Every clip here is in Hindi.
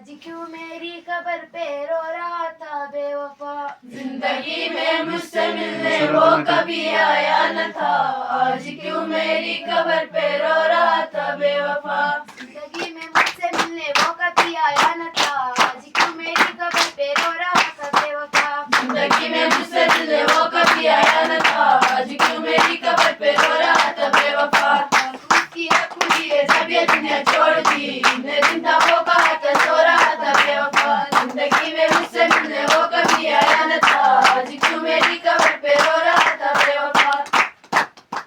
आज क्यों मेरी कब्र पे रो रहा था बेवफा। जिंदगी में मुझसे मिलने वो कभी आया न था। आज क्यों मेरी कब्र पे रो रहा था बेवफा। जिंदगी में मुझसे मिलने वो कभी आया न था। आज क्यों मेरी कब्र पे रो रहा था बेवफा। जिंदगी में मुझसे मिलने वो कभी आया न था। आज क्यों मेरी कब्र पे रो रहा था बेवफा। उसकी खुली है जब ये दुनिया छोड़ दी। मैं जिंदा वो कहा था सो रहा था बेवफा। जिंदगी में मुझसे मिलने वो कभी आया न था। आज क्यों मेरी कब्र पे रो रहा था बेवफा।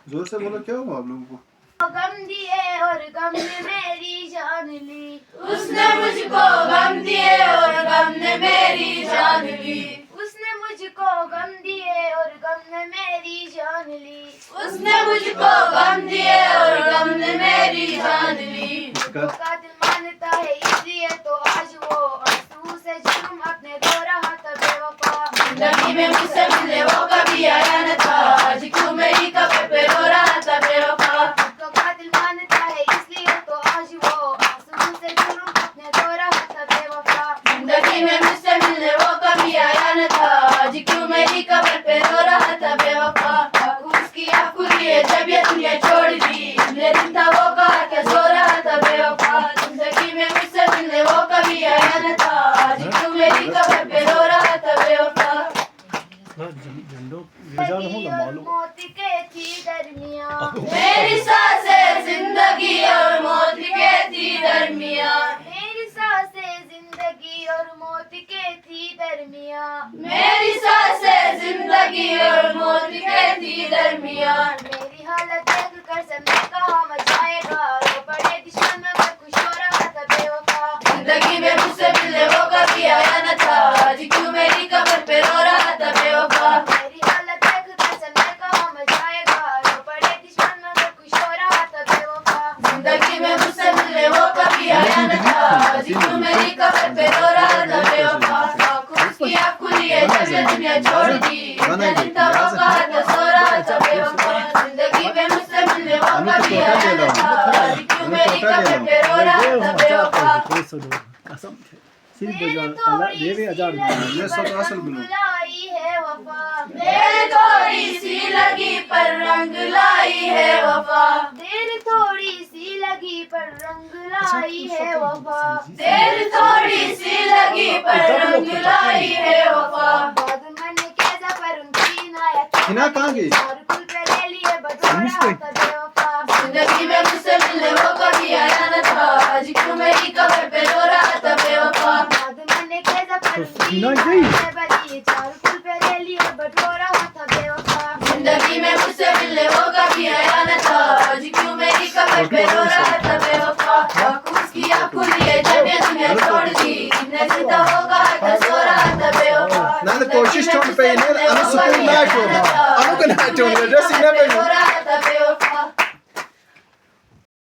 जोर से बोलो, क्या हुआ आप लोगों को? गम दिए और गम ने मेरी जान ली। उसने मुझको गम दिए और गम ने मेरी जान ली। उसने मुझको गम दिए और गम ने मेरी जान ली। उसने मुझको गम दिए और गम ने मेरी जान ली। वो कातिल मानता है इसलिए तो आज वो आंसू से जुर्म अपने धो रहा था बेवफा। जिंदगी में मुझसे मिलने वो कभी आया न था। आज क्यों मेरी कब्र पे रो रहा था बेवफा। तो कातिल मानता है इसलिए तो आज वो आंसू से जुर्म अपने धो रहा था बेवफा। जिंदगी में मुझसे मिलने वो कभी आया न था। आज क्यों मेरी कब्र पे रो रहा था बेवफा। उसकी आंखों लिए जब ये दुनिया छोड़ दी। मैं जिंदा वो कहा के सो रहा था बेवफा। जिंदगी में मुझसे मिलने वो कभी आया न था। आज क्यों मेरी कब्र पे रो रहा था बेवफा। जिंदगी और मौत के थी दरमियां। मेरी सांसें जिंदगी और मौत के थी दरमियां। मेरी सांसें जिंदगी और मौत के थी दरमियां। मेरी सांसें जिंदगी और मौत के थी दरमियां। मेरी हालत देख कर सबने कहा मचाएगा। रो पड़े दुश्मन मगर खुश हो रहा था बेवफा। जिंदगी में मुझसे मिलने वो कभी आया न था। आज क्यों मेरी कब्र पे रो रहा था बेवफा। मेरी हालत देख कर सबने कहा मचाएगा। रो पड़े दुश्मन मगर खुश हो रहा था बेवफा। जिंदगी में मुझसे मिलने वो कभी आया न था। आज क्यों मेरी कब्र पे रो रहा था बेवफा। उसकी आँख खुली है जब ये दुनिया छोड़ दी। मैं जिंदा वो कहा था सो रहा था बेवफा। जिंदगी में मुझसे मिलने वो कभी आया न था। आज क्यों मेरी कब्र पे रो रहा था बेवफा। मेरे थोड़ी सी रंग लाई है वफा। मेरे थोड़ी सी लगी पर रंग लाई है वफा। देर थोड़ी सी लगी पर रंग लाई है वफा। तेरी थोड़ी सी लगी पर रंग लाई है वफा। बाद मन कैसा पर उनकी नायक हिना कहाँ गई? और कुल पे ले लिए बटोरा था बेवफा। जिंदगी में मुझसे मिलने वो कभी आया न था। आज क्यों मेरी कब्र पे रो रहा था बेवफा। बाद मन कैसा पर उनकी नायक बली चार कुल पे ले लिए बटोरा था बेवफा। जिंदगी में मुझसे मिलने वो कभी आया न था। आज क्यों मेरी कब्र पे रो रहा था बेवफा। उसकी आँख खुली है जब ये दुनिया छोड़ दी। मैं जिंदा वो कहा था सो रहा था बेवफा। ನಾನು ಕೋಶಿಶ್ ತೊಗೊಂಡು ಪೈ ನೇ ಅನು ಸುಕೂನ್ ನಾಟೋ ಅನು ಕನ ನಾಟೋ ಡ್ರೆಸ್ ಇನ್ನ ಪೈ रो रहा था बेवफा।